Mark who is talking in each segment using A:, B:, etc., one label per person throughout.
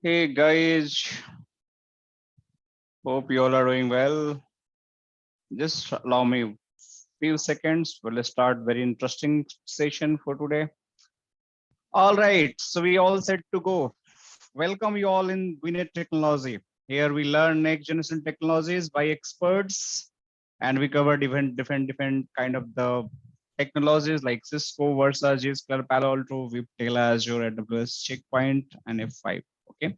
A: Hey guys, hope you all are doing well. Just allow me few seconds. We'll start very interesting session for today. All right, so we all set to go. Welcome you all in GuiNet Technology. Here we learn next generation technologies by experts, and we cover different kind of the technologies like Cisco, Versa, Zscaler, Palo Alto, Viptela, Azure, AWS, Checkpoint, and F5. Okay.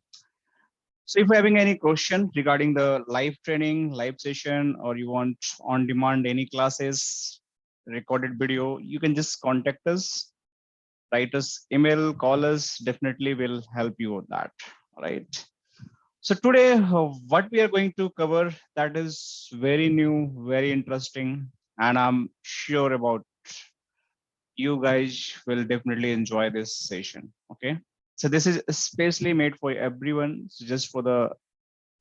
A: So if you're having any question regarding the live training, live session, or you want on demand any classes, recorded video, you can just contact us, write us email, call us, definitely will help you with that. All right. So today, what we are going to cover that is very new, very interesting, and I'm sure about you guys will definitely enjoy this session. Okay. So this is especially made for everyone, so just for the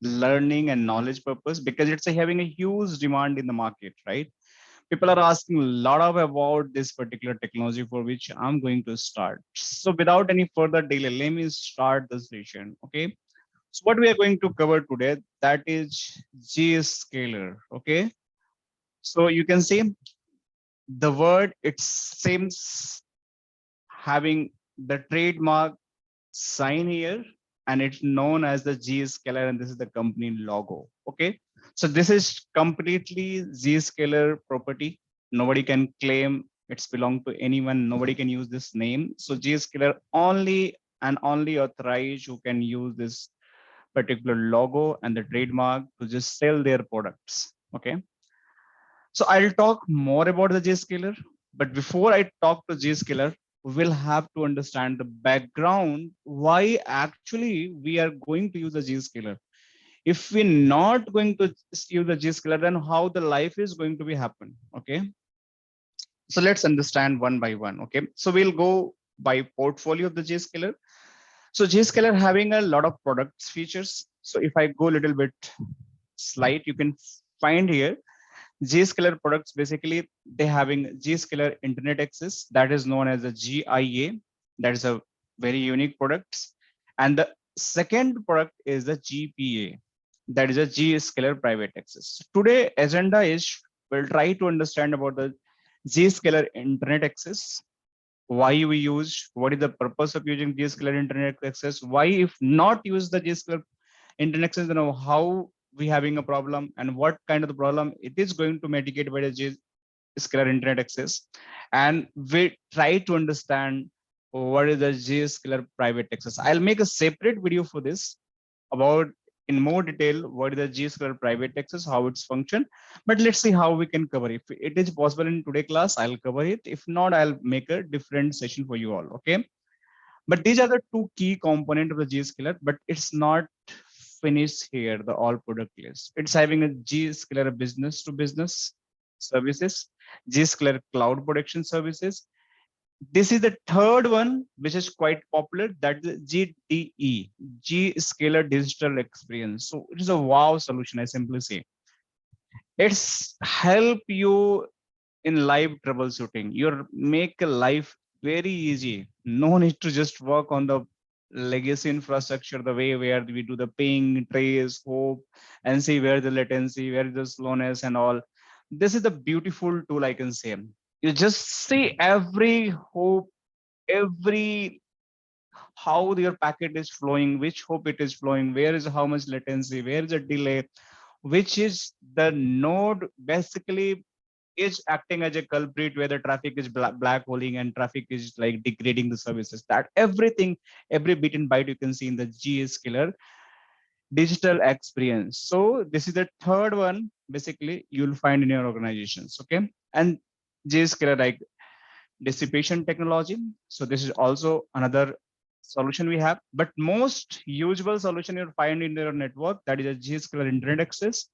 A: learning and knowledge purpose, because it's having a huge demand in the market, right? People are asking a lot of about this particular technology for which I'm going to start. So without any further delay, let me start the session. Okay. So what we are going to cover today, that is Zscaler. Okay. So you can see the word, it seems having the trademark sign here, and it's known as the Zscaler, and this is the company logo. Okay, so this is completely Zscaler property. Nobody can claim it's belong to anyone. Nobody can use this name. So Zscaler only and only authorized who can use this particular logo and the trademark to just sell their products. Okay, so I'll talk more about the Zscaler, but before I talk to Zscaler, we'll have to understand the background why actually we are going to use the Zscaler. If we're not going to use the Zscaler, then how the life is going to be happen. Okay. So let's understand one by one. Okay. So we'll go by portfolio of the Zscaler. So Zscaler having a lot of products features. So if I go a little bit slide, you can find here Zscaler products. Basically they having Zscaler internet access, that is known as the GIA. That is a very unique product. And the second product is the GPA, that is a Zscaler private access. Today agenda is we'll try to understand about the Zscaler internet access, why we use, what is the purpose of using Zscaler internet access, why if not use the Zscaler internet access, you know, how we having a problem and what kind of the problem it is going to mitigate by the Zscaler internet access. And we try to understand what is the Zscaler private access. I'll make a separate video for this about in more detail what is the Zscaler private access, how it's function. But let's see how we can cover it. If it is possible in today class, I'll cover it. If not, I'll make a different session for you all. Okay. But these are the two key components of the Zscaler, but it's not finished here, the all product list. It's having a Zscaler business to business services, Zscaler cloud protection services. This is the third one, which is quite popular, that is GDE, Zscaler Digital Experience. So it is a wow solution, I simply say. It's help you in live troubleshooting. You make a life very easy. No need to just work on the legacy infrastructure the way where we do the ping, trace, hope, and see where the latency, where the slowness and all. This is the beautiful tool, I can say. You just see every hope, every how your packet is flowing, which hope it is flowing, where is how much latency, where is the delay, which is the node basically is acting as a culprit where the traffic is black holing and traffic is like degrading the services. That everything, every bit and byte you can see in the Zscaler digital experience. So this is the third one basically you'll find in your organizations. Okay. And Zscaler like dissipation technology. So this is also another solution we have, but most usable solution you'll find in your network, that is a Zscaler internet access,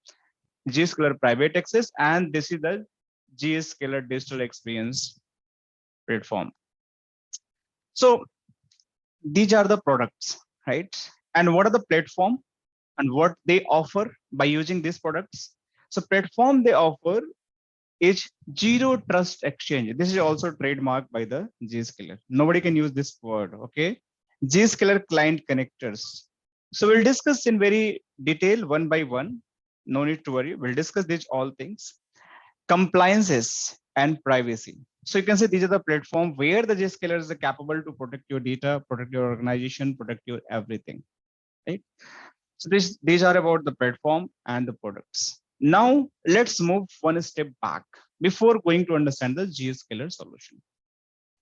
A: Zscaler private access, and this is the Zscaler digital experience platform. So these are the products, right? And what are the platform and what they offer by using these products? So platform they offer is zero trust exchange. This is also trademarked by the Zscaler. Nobody can use this word. Okay. Zscaler client connectors. So we'll discuss in very detail one by one. No need to worry. We'll discuss these all things. Compliances and privacy. So you can say these are the platform where the Zscaler is capable to protect your data, protect your organization, protect your everything, right? So these are about the platform and the products. Now let's move one step back before going to understand the Zscaler solution.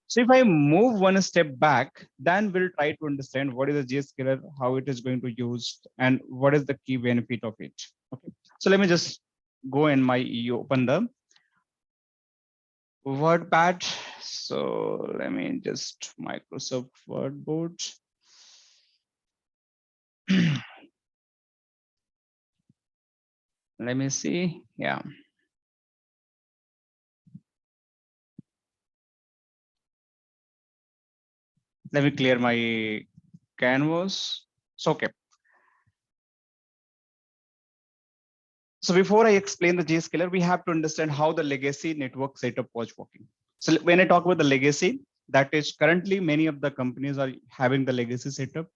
A: So if I move one step back, then we'll try to understand what is the Zscaler, how it is going to use, and what is the key benefit of it. Okay. So let me just go in my open the WordPad. So let me just Microsoft Word board. Let me see. Yeah. Let me clear my canvas. So, okay. So before I explain the Zscaler, we have to understand how the legacy network setup was working. So when I talk about the legacy, that is currently many of the companies are having the legacy setup.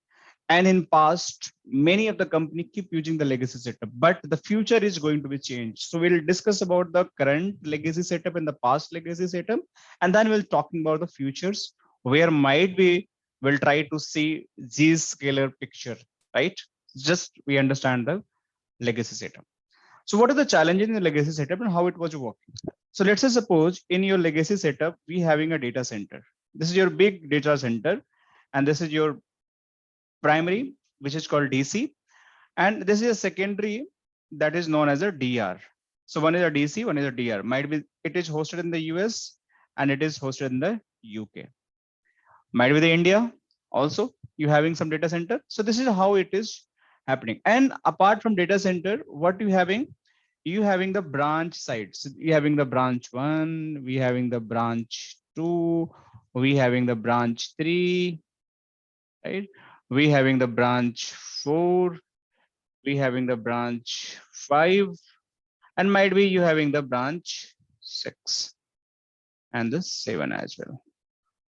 A: And in past, many of the company keep using the legacy setup, but the future is going to be changed. So we'll discuss about the current legacy setup and the past legacy setup. And then we'll talking about the futures where might be, we'll try to see Zscaler picture, right? Just we understand the legacy setup. So what are the challenges in the legacy setup and how it was working? So let's say suppose in your legacy setup, we having a data center. This is your big data center. And this is your primary, which is called DC. And this is a secondary that is known as a DR. So one is a DC, one is a DR. Might be it is hosted in the US and it is hosted in the UK. Might be the India also you having some data center. So this is how it is happening. And apart from data center, what you having? You having the branch sites. You having the branch 1, we having the branch 2, we having the branch 3, right? We having the branch 4, we having the branch 5, and might be you having the branch 6 and the 7 as well,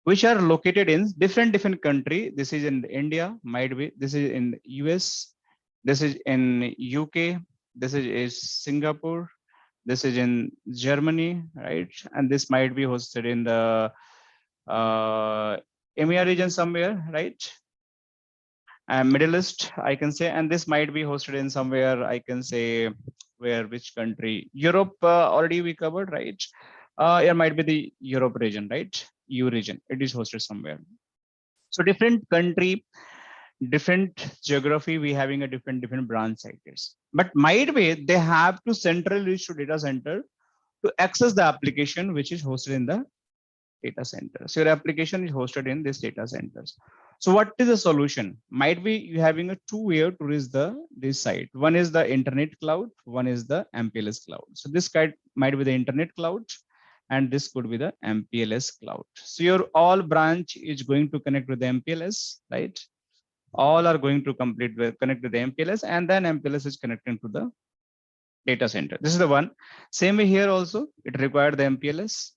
A: which are located in different country. This is in India, might be this is in US, this is in UK, this is Singapore, this is in Germany, right? And this might be hosted in the EMEA region somewhere, right? And Middle East, I can say, and this might be hosted in somewhere, I can say, where, which country? Europe, already we covered, right? It might be the Europe region, right? EU region, it is hosted somewhere. So different country, different geography, we having a different branch sites. But might be they have to central reach to data center to access the application which is hosted in the data center. So your application is hosted in these data centers. So what is the solution? Might be you having a two-way to reach this site. One is the internet cloud, one is the MPLS cloud. So this guide might be the internet cloud, and this could be the MPLS cloud. So your all branch is going to connect with the MPLS, right? All are going to connect with the MPLS, and then MPLS is connecting to the data center. This is the one. Same way here also, it required the MPLS.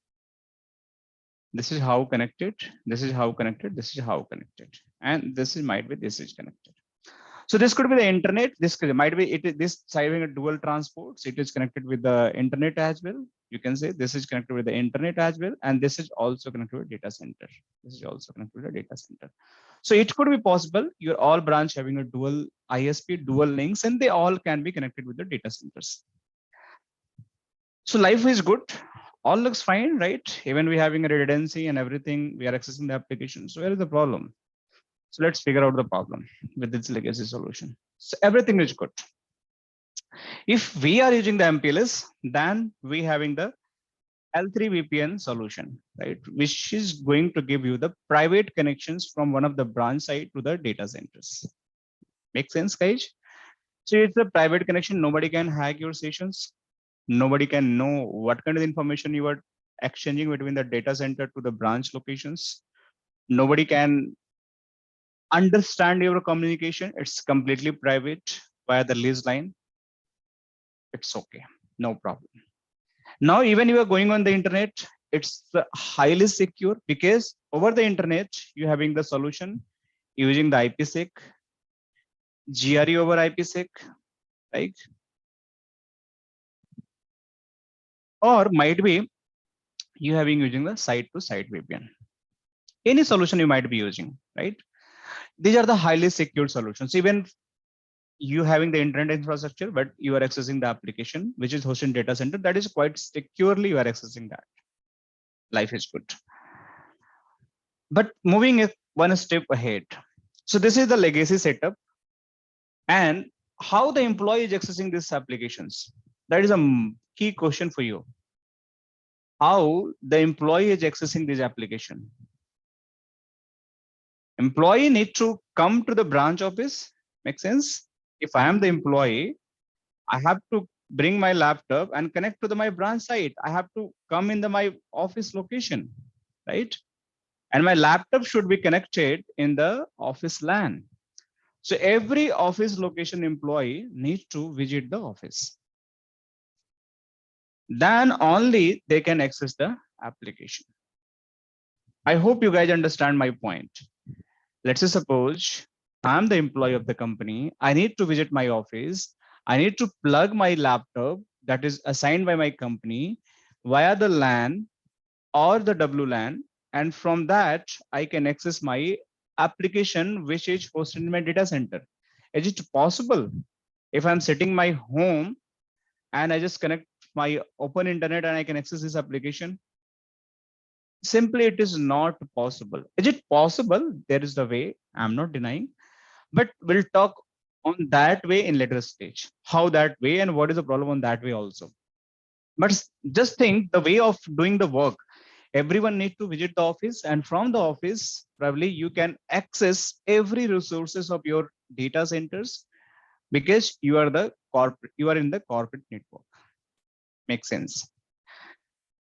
A: This is how connected, this is how connected, this is how connected, and this is might be this is connected. So this could be the internet. This might be this having a dual transports. It is connected with the internet as well. You can say this is connected with the internet as well, and this is also connected with data center. This is also connected with the data center. So it could be possible your all branch having a dual ISP, dual links, and they all can be connected with the data centers. So life is good. All looks fine, right? Even we having a redundancy and everything, we are accessing the application. So where is the problem? So let's figure out the problem with this legacy solution. So everything is good. If we are using the MPLS, then we having the L3 VPN solution, right? Which is going to give you the private connections from one of the branch site to the data centers. Make sense, guys? So it's a private connection. Nobody can hack your sessions. Nobody can know what kind of information you are exchanging between the data center to the branch locations. Nobody can understand your communication. It's completely private via the lease line. It's okay, no problem. Now, even you are going on the internet, it's highly secure because over the internet, you having the solution using the IPsec. GRE over IPsec, right? Or might be you having using the site-to-site VPN. Any solution you might be using, right? These are the highly secured solutions. Even you having the internet infrastructure, but you are accessing the application which is hosted in data center, that is quite securely you are accessing that. Life is good. But moving one step ahead. So this is the legacy setup and how the employee is accessing these applications. That is a key question for you. How the employee is accessing this application. Employee need to come to the branch office. Make sense? If I am the employee, I have to bring my laptop and connect to my branch site. I have to come in my office location, right? And my laptop should be connected in the office LAN. So every office location employee needs to visit the office. Then only they can access the application. I hope you guys understand my point. Let's say suppose I'm the employee of the company. I need to visit my office. I need to plug my laptop that is assigned by my company via the LAN or the WLAN. And from that, I can access my application, which is hosted in my data center. Is it possible if I'm sitting my home and I just connect my open internet and I can access this application? Simply, it is not possible. Is it possible? There is the way. I'm not denying, but we'll talk on that way in later stage. How that way and what is the problem on that way also. But just think the way of doing the work. Everyone need to visit the office, and from the office, probably you can access every resources of your data centers because you are the corporate. You are in the corporate network. Makes sense.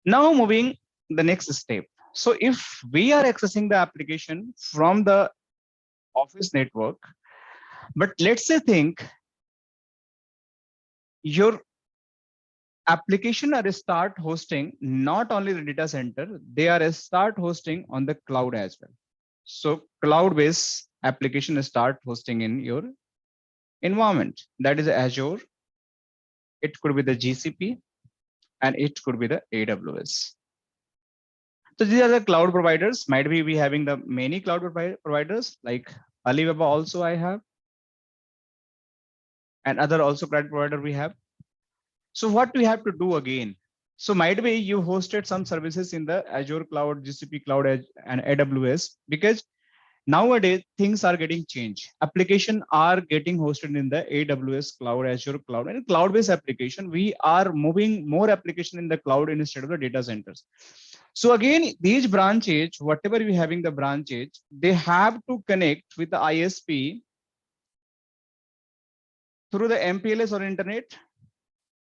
A: Now moving the next step. So if we are accessing the application from the office network, but let's say think your application are start hosting not only the data center, they are start hosting on the cloud as well. So cloud-based application start hosting in your environment. That is Azure. It could be the GCP and it could be the AWS. So these are the cloud providers. Might be we having the many cloud providers like Alibaba also I have, and other also cloud provider we have. So what we have to do again? So might be you hosted some services in the Azure cloud, GCP cloud, and AWS, because nowadays things are getting changed. Application are getting hosted in the AWS cloud, Azure cloud, and cloud-based application. We are moving more application in the cloud instead of the data centers. So again, these branches, whatever we having the branches, they have to connect with the ISP through the MPLS or internet.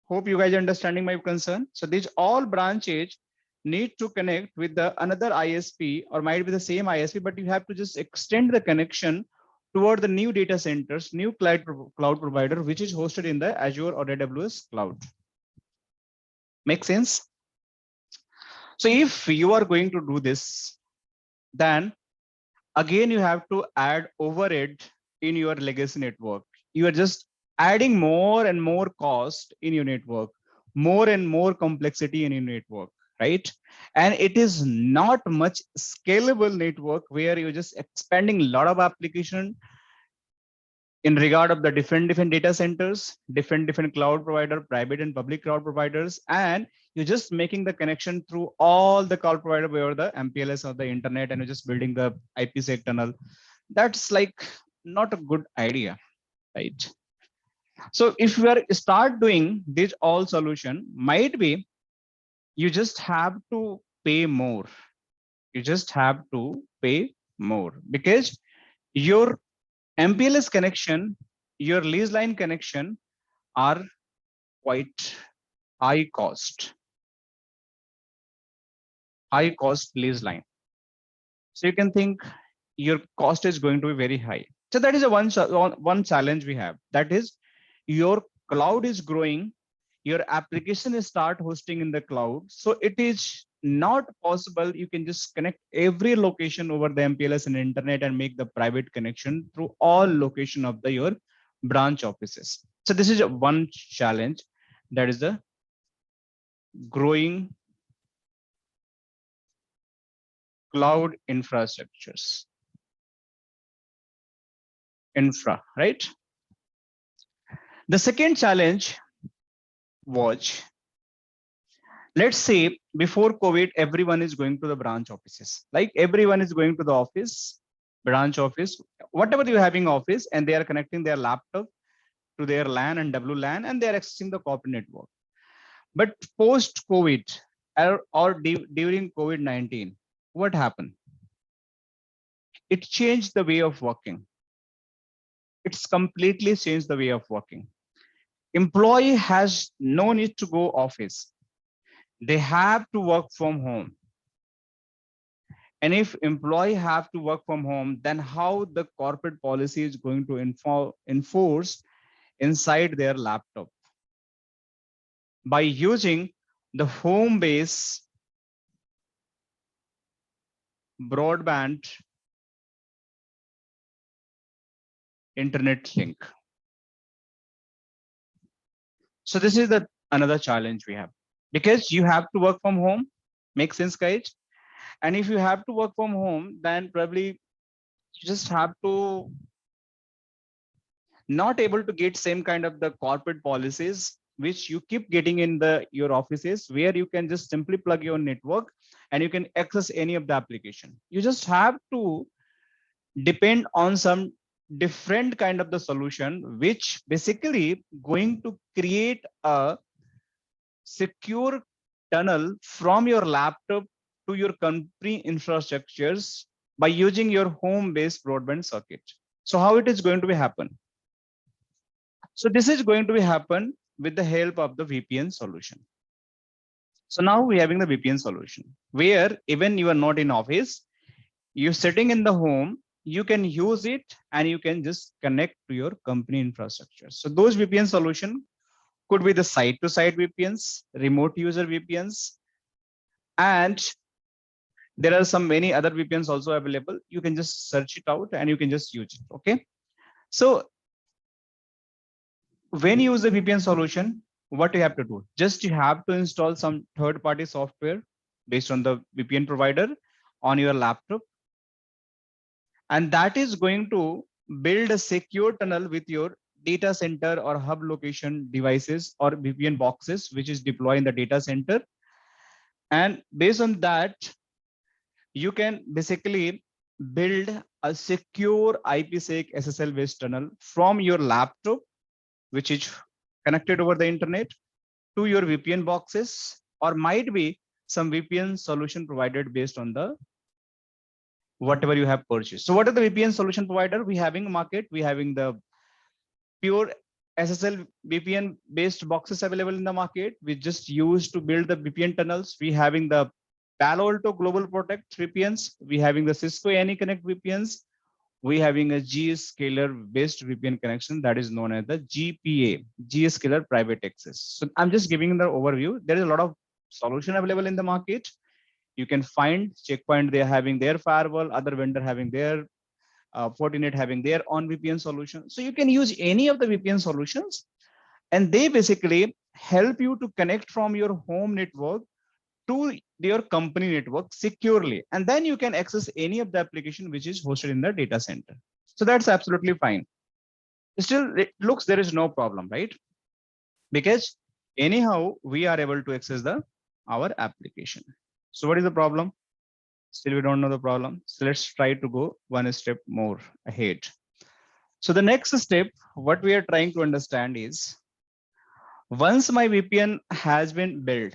A: Hope you guys are understanding my concern. So these all branches need to connect with the another ISP or might be the same ISP, but you have to just extend the connection toward the new data centers, new cloud provider, which is hosted in the Azure or AWS cloud. Make sense? So if you are going to do this, then again, you have to add overhead in your legacy network. You are just adding more and more cost in your network, more and more complexity in your network, right? And it is not much scalable network where you're just expanding a lot of application in regard of the different data centers, different cloud provider, private and public cloud providers, and you're just making the connection through all the cloud provider where the MPLS or the internet, and you're just building the IPsec tunnel. That's like not a good idea, right? So if you are start doing this all solution, might be you just have to pay more. You just have to pay more because your MPLS connection, your lease line connection are quite high cost lease line. So you can think your cost is going to be very high. So that is a one challenge we have. That is your cloud is growing, your application is start hosting in the cloud. So it is not possible, you can just connect every location over the MPLS and internet and make the private connection through all location of your branch offices. So this is one challenge, that is the growing cloud infrastructures. Right? The second challenge was, let's say before COVID, everyone is going to the branch offices. Like everyone is going to the office, branch office, whatever you're having office, and they are connecting their laptop to their LAN and WLAN, and they are accessing the corporate network. But post COVID or during COVID-19, what happened? It changed the way of working. It's completely changed the way of working. Employee has no need to go office. They have to work from home. And if employee have to work from home, then how the corporate policy is going to enforce inside their laptop? By using the home base broadband internet link. So this is another challenge we have, because you have to work from home. Makes sense, guys? And if you have to work from home, then probably you just have to not able to get same kind of the corporate policies which you keep getting in your offices, where you can just simply plug your network and you can access any of the application. You just have to depend on some different kind of the solution, which basically going to create a secure tunnel from your laptop to your company infrastructures by using your home-based broadband circuit. So how it is going to be happen? So this is going to be happen with the help of the VPN solution. So now we're having the VPN solution, where even you are not in office, you're sitting in the home, you can use it and you can just connect to your company infrastructure. So those VPN solution could be the site-to-site VPNs, remote user VPNs, and there are some many other VPNs also available. You can just search it out and you can just use it. Okay. So when you use the VPN solution, what you have to do? Just you have to install some third-party software based on the VPN provider on your laptop. And that is going to build a secure tunnel with your data center or hub location devices or VPN boxes, which is deployed in the data center. And based on that, you can basically build a secure IPsec SSL based tunnel from your laptop, which is connected over the internet, to your VPN boxes, or might be some VPN solution provided based on the whatever you have purchased. So what are the VPN solution provider we having market? We having the pure SSL VPN based boxes available in the market. We just use to build the VPN tunnels. We having the Palo Alto Global Protect VPNs. We having the Cisco ANI Connect VPNs. We having a Zscaler based VPN connection that is known as the GPA, Zscaler Private Access. So I'm just giving the overview. There is a lot of solution available in the market. You can find Checkpoint, they're having their firewall, other vendor having their FortiGate having their own VPN solution. So you can use any of the VPN solutions, and they basically help you to connect from your home network to your company network securely. And then you can access any of the application which is hosted in the data center. So that's absolutely fine. Still, it looks there is no problem, right? Because anyhow, we are able to access our application. So what is the problem? Still, we don't know the problem. So let's try to go one step more ahead. So the next step, what we are trying to understand is, once my VPN has been built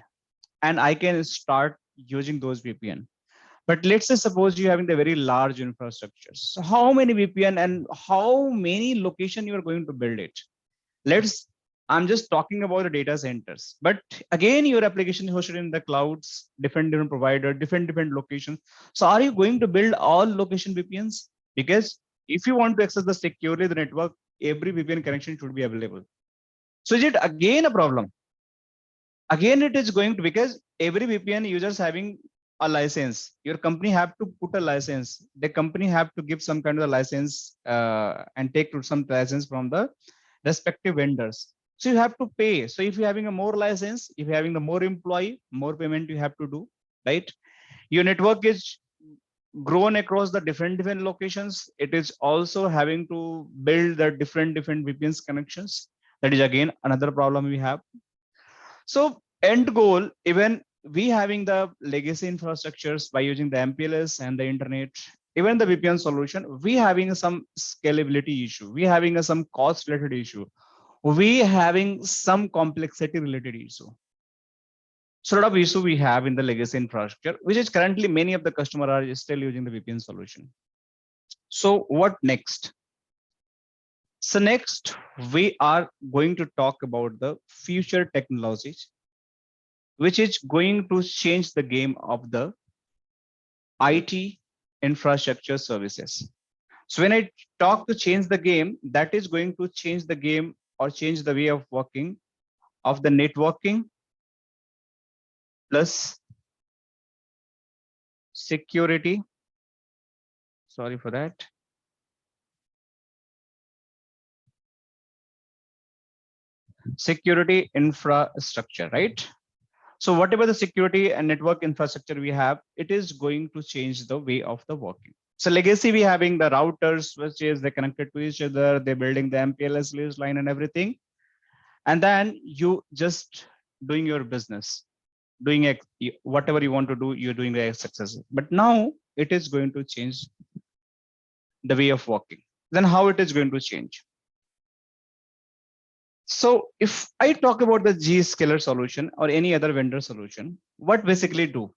A: and I can start using those VPN, but let's say suppose you're having the very large infrastructure. So how many VPN and how many location you are going to build it? I'm just talking about the data centers, but again, your application is hosted in the clouds, different provider, different locations. So are you going to build all location VPNs? Because if you want to access the securely the network, every VPN connection should be available. So is it again a problem? Again, it is going to, because every VPN users having a license. Your company have to put a license. The company have to give some kind of a license and take some license from the respective vendors. So you have to pay. So if you're having a more license, if you're having the more employee, more payment you have to do, right? Your network is grown across the different locations. It is also having to build the different VPNs connections. That is again another problem we have. So end goal, even we having the legacy infrastructures by using the MPLS and the internet, even the VPN solution, we having some scalability issue. We having some cost related issue. We having some complexity related issue. Sort of issue we have in the legacy infrastructure, which is currently many of the customers are still using the VPN solution. So what next? So next, we are going to talk about the future technologies, which is going to change the game of the IT infrastructure services. So when I talk to change the game, that is going to change the game or change the way of working of the networking plus security. Sorry for that. Security infrastructure, right? So whatever the security and network infrastructure we have, it is going to change the way of the working. So legacy, we having the routers, which is they connected to each other, they're building the MPLS lease line and everything. And then you just doing your business, doing whatever you want to do, you're doing the success. But now it is going to change the way of working. Then how it is going to change? So if I talk about the Zscaler solution or any other vendor solution, what basically do?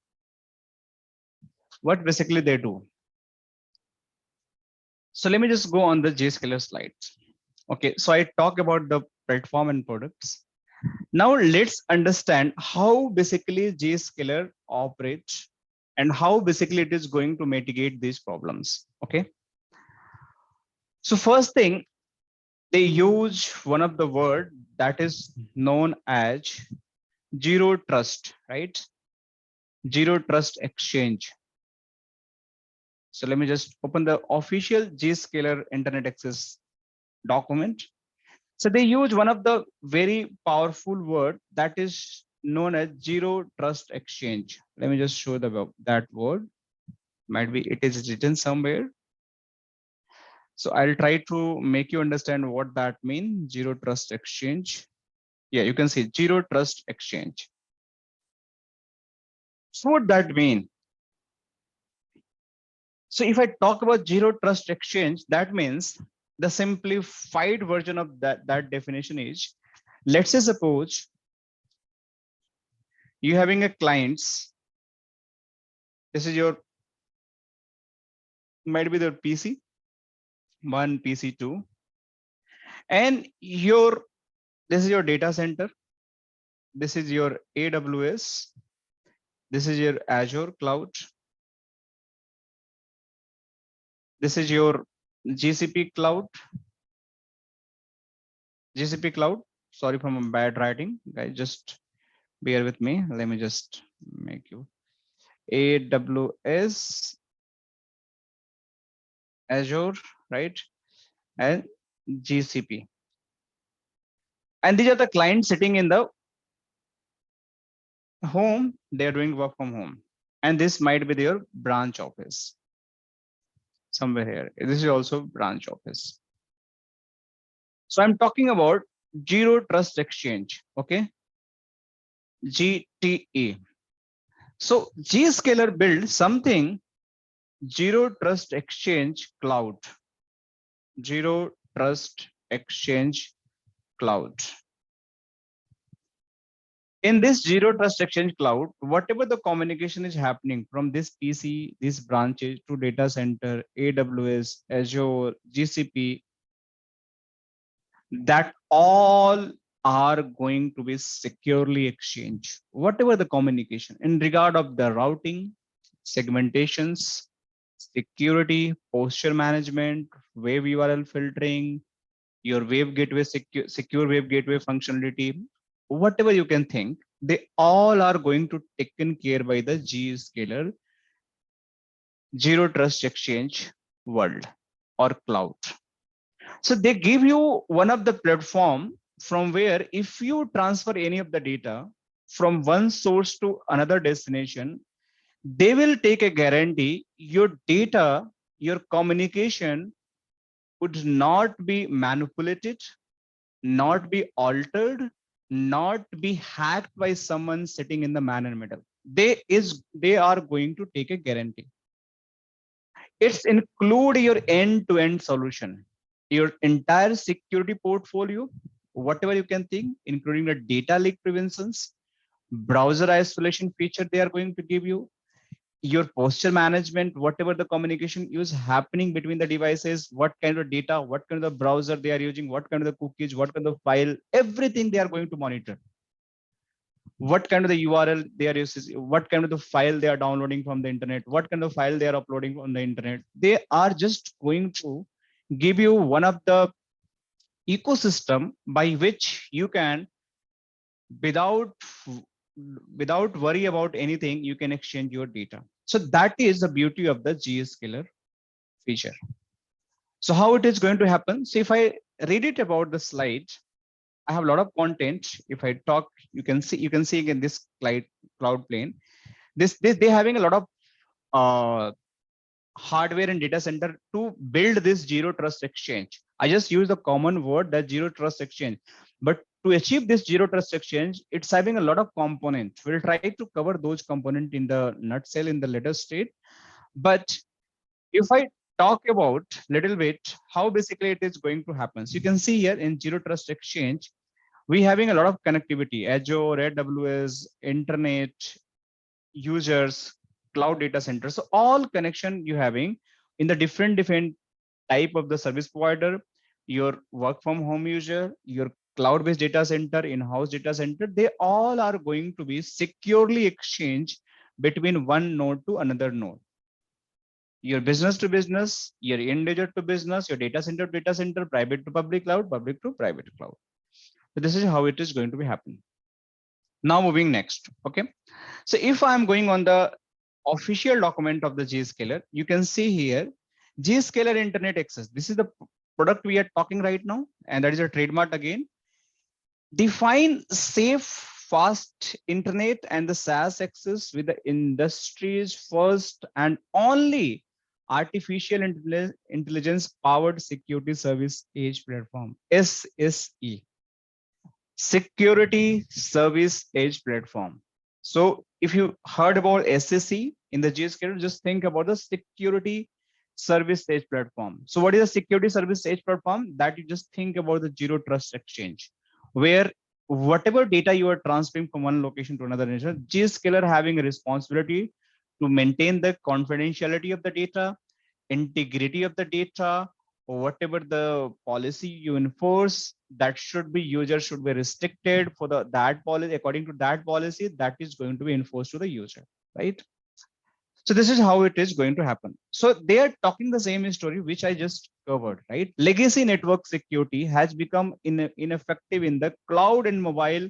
A: What basically they do? So let me just go on the Zscaler slides. Okay, so I talk about the platform and products. Now let's understand how basically Zscaler operates and how basically it is going to mitigate these problems. Okay. So first thing, they use one of the word that is known as zero trust, right? Zero trust exchange. So let me just open the official Zscaler internet access document. So they use one of the very powerful word that is known as zero trust exchange. Let me just show that word. Might be it is written somewhere. So I'll try to make you understand what that means. Zero trust exchange. Yeah, you can see zero trust exchange. So what that mean? So if I talk about zero trust exchange, that means the simplified version of that definition is, let's say suppose you having a clients, this is your, might be the PC 1, PC 2, and this is your data center, this is your AWS, this is your Azure cloud, this is your GCP cloud. Sorry for my bad writing, guys, just bear with me. Let me just make you AWS, Azure, right? And GCP. And these are the clients sitting in the home, they're doing work from home. And this might be their branch office somewhere here. This is also branch office. So I'm talking about zero trust exchange, okay? GTE. So Zscaler built something, zero trust exchange cloud. Zero trust exchange cloud. In this zero trust exchange cloud, whatever the communication is happening from this PC, these branches to data center, AWS, Azure, GCP, that all are going to be securely exchanged. Whatever the communication in regard of the routing, segmentations, security, posture management, web URL filtering, your web gateway, secure web gateway functionality, whatever you can think, they all are going to taken care by the Zscaler Zero Trust Exchange world or cloud. So they give you one of the platform from where if you transfer any of the data from one source to another destination, they will take a guarantee your data, your communication would not be manipulated, not be altered, not be hacked by someone sitting in the man in the middle. They are going to take a guarantee. It's include your end-to-end solution, your entire security portfolio, whatever you can think, including the data leak preventions, browser isolation feature they are going to give you, your posture management, whatever the communication is happening between the devices, what kind of data, what kind of the browser they are using, what kind of the cookies, what kind of file, everything they are going to monitor. What kind of the URL they are using, what kind of the file they are downloading from the internet, what kind of file they are uploading on the internet. They are just going to give you one of the ecosystem by which you can, without worry about anything, you can exchange your data. So that is the beauty of the Zscaler feature. So how it is going to happen? So if I read it about the slide, I have a lot of content. If I talk, you can see in this slide cloud plane. This they having a lot of hardware and data center to build this zero trust exchange. I just use the common word that zero trust exchange, but to achieve this zero trust exchange, it's having a lot of components. We'll try to cover those components in the nutshell in the later state. But if I talk about little bit how basically it is going to happen, so you can see here in zero trust exchange, we having a lot of connectivity: Azure, AWS, internet, users, cloud data centers. So all connection you having in the different type of the service provider, your work from home user, your cloud-based data center, in-house data center, they all are going to be securely exchanged between one node to another node. Your business to business, your individual to business, your data center to data center, private to public cloud, public to private cloud. So this is how it is going to be happening. Now moving next. Okay. So if I'm going on the official document of the Zscaler, you can see here Zscaler Internet Access. This is the product we are talking right now, and that is a trademark again. Define safe, fast internet and the SaaS access with the industry's first and only artificial intelligence powered security service edge platform, SSE. Security Service Edge Platform. So if you heard about SSE in the Zscaler, just think about the Security Service Edge Platform. So what is a Security Service Edge Platform? That you just think about the Zero Trust Exchange, where whatever data you are transferring from one location to another, Zscaler having a responsibility to maintain the confidentiality of the data, integrity of the data, or whatever the policy you enforce, that should be user should be restricted for that policy. According to that policy, that is going to be enforced to the user, right? So this is how it is going to happen. So they are talking the same story which I just covered, right? Legacy network security has become ineffective in the cloud and mobile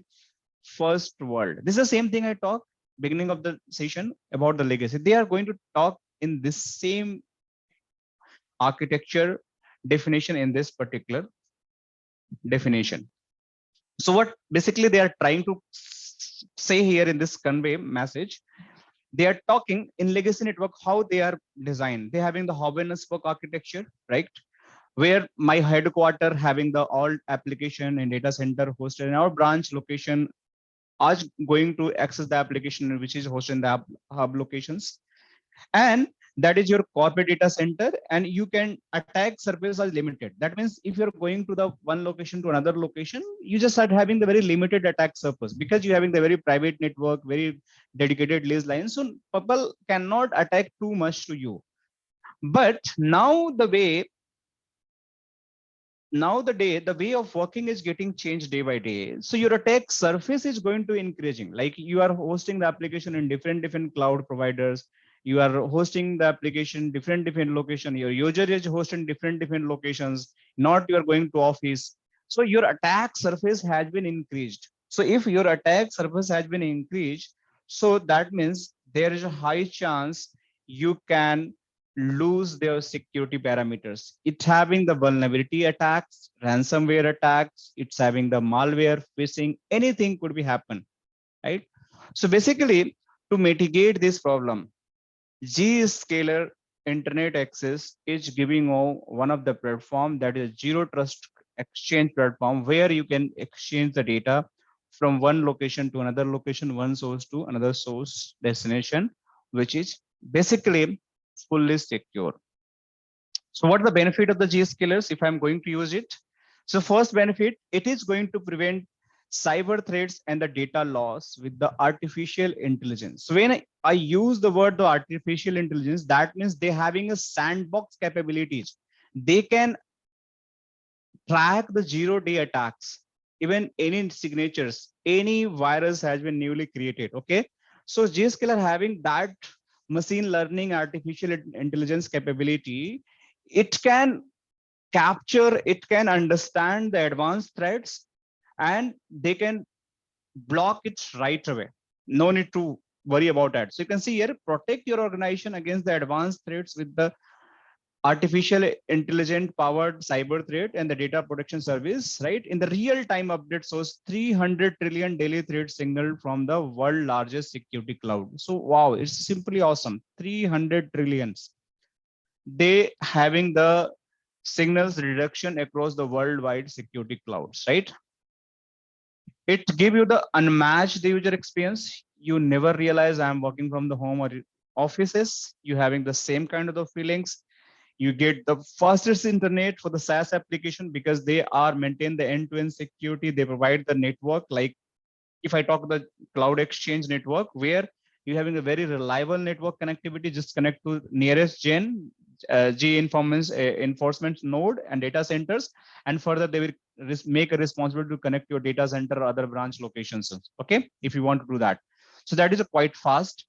A: first world. This is the same thing I talked beginning of the session about the legacy. They are going to talk in this same architecture definition in this particular definition. So what basically they are trying to say here in this convey message, they are talking in legacy network how they are designed. They're having the hub and spoke architecture, right? Where my headquarter having the all application and data center hosted in our branch location are going to access the application which is hosted in the hub locations. And that is your corporate data center, and you can attack surface as limited. That means if you're going to the one location to another location, you just start having the very limited attack surface because you're having the very private network, very dedicated lease lines. So people cannot attack too much to you. But now the way of working is getting changed day by day. So your attack surface is going to increasing. Like you are hosting the application in different cloud providers. You are hosting the application different location. Your user is hosting different locations. Not you are going to office. So your attack surface has been increased. So if your attack surface has been increased, so that means there is a high chance you can lose their security parameters. It's having the vulnerability attacks, ransomware attacks, it's having the malware, phishing, anything could be happen, right? So basically, to mitigate this problem, Zscaler Internet Access is giving one of the platform that is zero trust exchange platform where you can exchange the data from one location to another location, one source to another source destination, which is basically fully secure. So what the benefit of the Zscalers if I'm going to use it? So first benefit, it is going to prevent cyber threats and the data loss with the artificial intelligence. So when I use the word the artificial intelligence, that means they having a sandbox capabilities. They can track the zero-day attacks, even any signatures, any virus has been newly created. Okay, so Zscaler having that machine learning artificial intelligence capability, it can capture, it can understand the advanced threats, and they can block it right away. No need to worry about that. So you can see here, protect your organization against the advanced threats with the artificial intelligent powered cyber threat and the data protection service, right? In the real time update shows 300 trillion daily threat signal from the world largest security cloud. So wow, it's simply awesome. 300 trillions. They having the signals reduction across the worldwide security clouds, right? It give you the unmatched user experience. You never realize I'm working from the home or offices. You having the same kind of the feelings. You get the fastest internet for the SaaS application because they are maintain the end-to-end security. They provide the network. Like if I talk the cloud exchange network, where you having a very reliable network connectivity, just connect to nearest gen enforcement node and data centers, and further they will make a responsibility to connect your data center or other branch locations. Okay, if you want to do that, so that is a quite fast.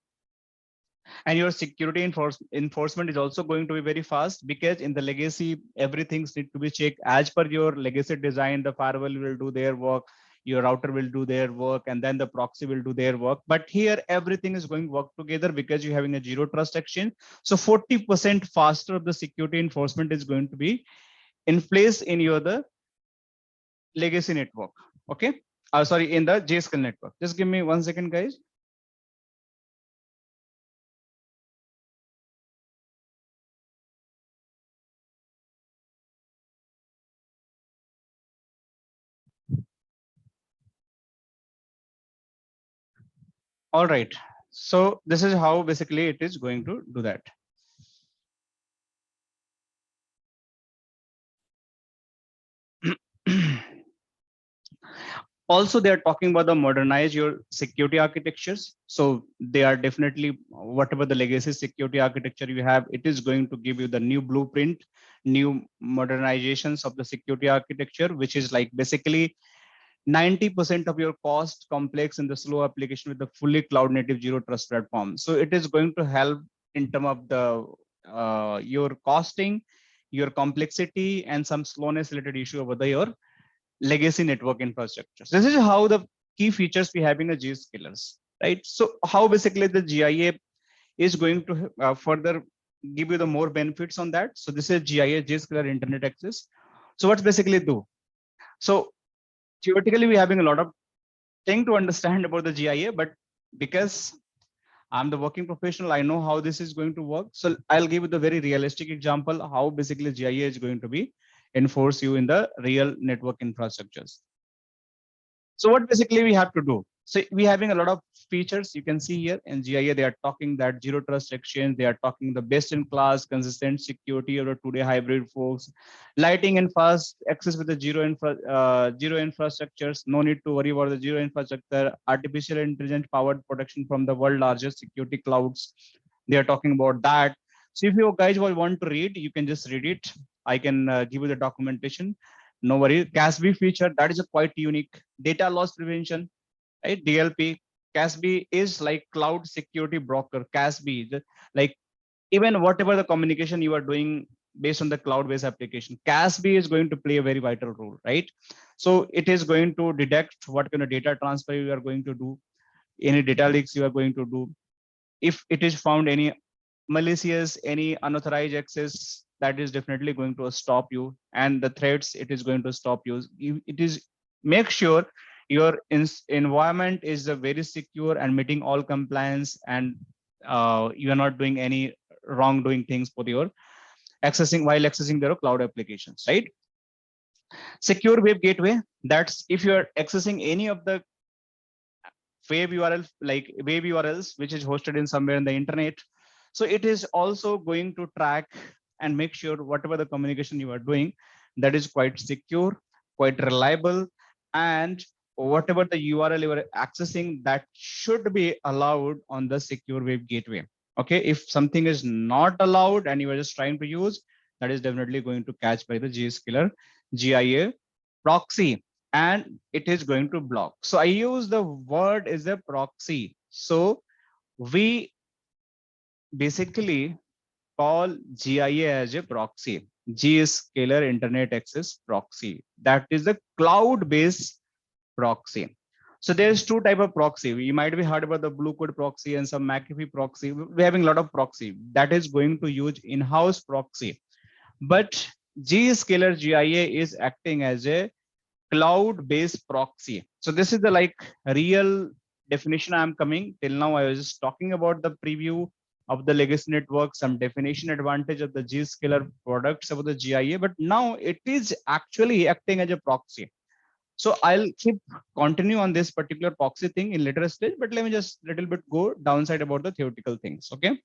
A: And your security enforcement is also going to be very fast because in the legacy, everything need to be checked as per your legacy design. The firewall will do their work, your router will do their work, and then the proxy will do their work. But here, everything is going to work together because you're having a zero trust exchange. So 40% faster the security enforcement is going to be in place in your the legacy network. Okay. Sorry, in the Zscaler network. Just give me 1 second, guys. All right. So this is how basically it is going to do that. Also, they are talking about the modernize your security architectures. So they are definitely whatever the legacy security architecture you have, it is going to give you the new blueprint, new modernizations of the security architecture, which is like basically 90% of your cost complex in the slow application with the fully cloud native zero trust platform. So it is going to help in terms of the your costing, your complexity, and some slowness related issue over the your legacy network infrastructure. So this is how the key features we have in the Zscalers, right? So how basically the GIA is going to further give you the more benefits on that. So this is GIA, Zscaler Internet Access. So what's basically do? So theoretically, we're having a lot of thing to understand about the GIA, but because I'm the working professional, I know how this is going to work. So I'll give you the very realistic example how basically GIA is going to be enforce you in the real network infrastructures. So what basically we have to do? So we having a lot of features you can see here in GIA. They are talking that zero trust exchange. They are talking the best in class, consistent security of the today hybrid folks, lighting and fast access with the zero infrastructures. No need to worry about the zero infrastructure. Artificial intelligence powered protection from the world largest security clouds. They are talking about that. So if you guys want to read, you can just read it. I can give you the documentation. No worry. CASB feature, that is a quite unique. Data loss prevention, right? DLP. CASB is like cloud security broker. CASB, like even whatever the communication you are doing based on the cloud-based application. CASB is going to play a very vital role, right? So it is going to detect what kind of data transfer you are going to do, any data leaks you are going to do. If it is found any malicious, any unauthorized access, that is definitely going to stop you. And the threats, it is going to stop you. It is make sure your environment is very secure and meeting all compliance, and you are not doing any wrongdoing things for your accessing while accessing their cloud applications, right? Secure web gateway, that's if you are accessing any of the web URL, like web URLs, which is hosted in somewhere in the internet. So it is also going to track and make sure whatever the communication you are doing, that is quite secure, quite reliable, and whatever the URL you are accessing, that should be allowed on the secure web gateway. Okay, if something is not allowed and you are just trying to use, that is definitely going to catch by the Zscaler GIA proxy, and it is going to block. So I use the word is a proxy. So we basically call GIA as a proxy, Zscaler Internet Access Proxy. That is the cloud-based proxy. So there's two type of proxy. You might be heard about the Blue Code proxy and some McAfee proxy. We're having a lot of proxy that is going to use in-house proxy. But Zscaler GIA is acting as a cloud-based proxy. So this is the like real definition I'm coming. Till now, I was just talking about the preview of the legacy network, some definition advantage of the Zscaler products about the GIA, but now it is actually acting as a proxy. So I'll keep continue on this particular proxy thing in later stage, but let me just little bit go downside about the theoretical things. Okay.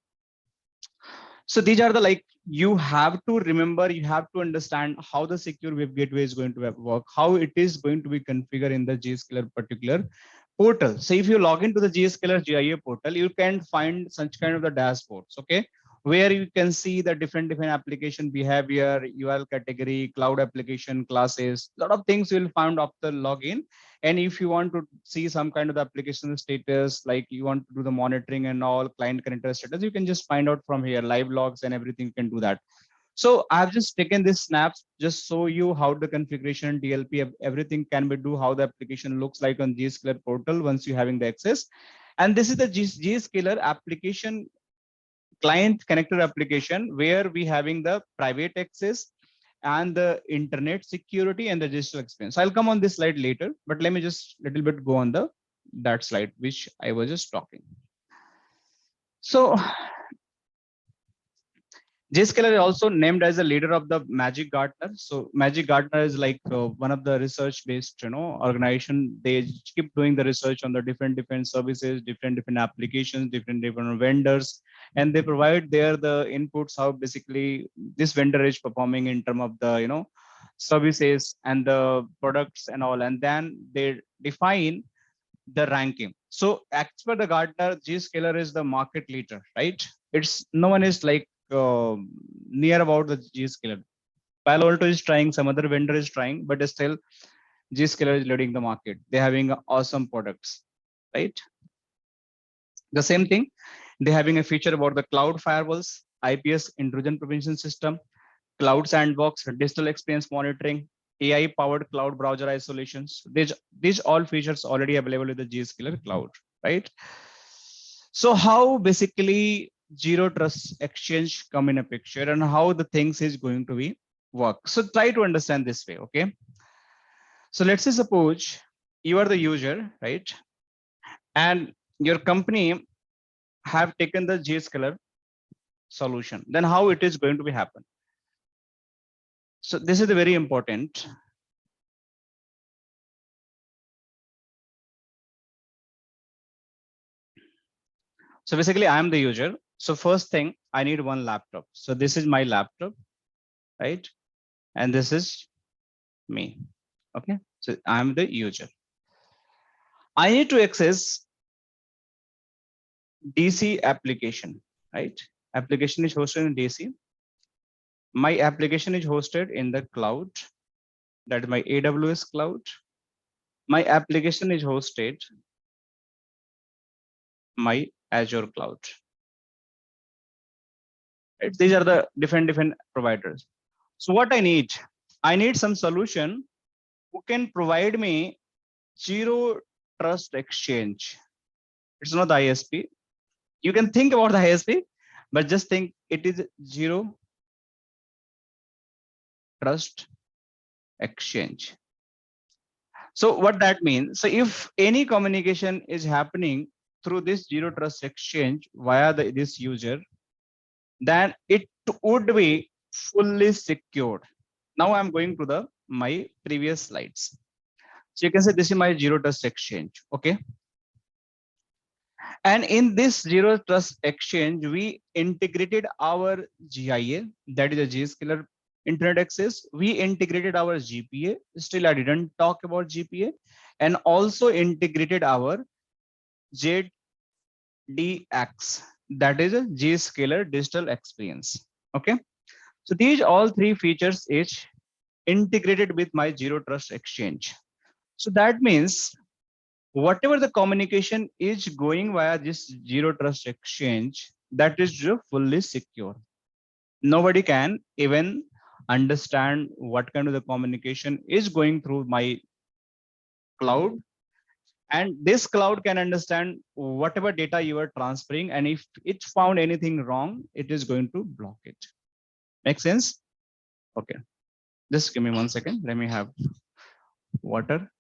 A: So these are the like, you have to remember, you have to understand how the secure web gateway is going to work, how it is going to be configured in the Zscaler particular portal. So if you log into the Zscaler GIA portal, you can find such kind of the dashboards, okay, where you can see the different application behavior, URL category, cloud application classes, a lot of things you will find after login. And if you want to see some kind of the application status, like you want to do the monitoring and all client connector status, you can just find out from here, live logs and everything, you can do that. So I've just taken this snaps, just show you how the configuration, DLP, everything can be do, how the application looks like on Zscaler portal once you having the access. And this is the Zscaler application client connector application, where we having the private access and the internet security and the digital experience. I'll come on this slide later, but let me just little bit go on the that slide which I was just talking. So Zscaler is also named as a leader of the Magic Gartner. So Magic Gartner is like one of the research-based, organization. They keep doing the research on the different services, different applications, different vendors, and they provide there the inputs how basically this vendor is performing in terms of the services and the products and all, and then they define the ranking. So as per the Gartner, Zscaler is the market leader, right? It's no one is like near about the Zscaler. Palo Alto is trying, some other vendor is trying, but still Zscaler is leading the market. They're having awesome products, right? The same thing, they're having a feature about the cloud firewalls, IPS intrusion prevention system, cloud sandbox, digital experience monitoring, AI powered cloud browser isolations. These all features already available in the Zscaler cloud, right? So how basically zero trust exchange come in a picture and how the things is going to be work. So try to understand this way, okay? So let's say suppose you are the user, right? And your company have taken the Zscaler solution. Then how it is going to be happen? So this is the very important. So basically I am the user. So first thing, I need one laptop. So this is my laptop, right? And this is me, okay? So I'm the user. I need to access DC application, right? Application is hosted in DC. My application is hosted in the cloud, that is my AWS cloud. My application is hosted my Azure cloud. Right? These are the different providers. So what I need some solution who can provide me zero trust exchange. It's not the ISP. You can think about the ISP, but just think it is zero trust exchange. So what that means, so if any communication is happening through this zero trust exchange via this user, then it would be fully secured. Now I'm going to my previous slides. So you can say this is my zero trust exchange. Okay. And in this zero trust exchange, we integrated our ZIA, that is a Zscaler Internet Access. We integrated our ZPA. Still, I didn't talk about ZPA, and also integrated our ZDX, that is a Zscaler Digital Experience. Okay. So these all three features is integrated with my zero trust exchange. So that means whatever the communication is going via this zero trust exchange, that is fully secure. Nobody can even understand what kind of the communication is going through my cloud, and this cloud can understand whatever data you are transferring, and if it found anything wrong, it is going to block it. Make sense? Okay, just give me 1 second. Let me have water.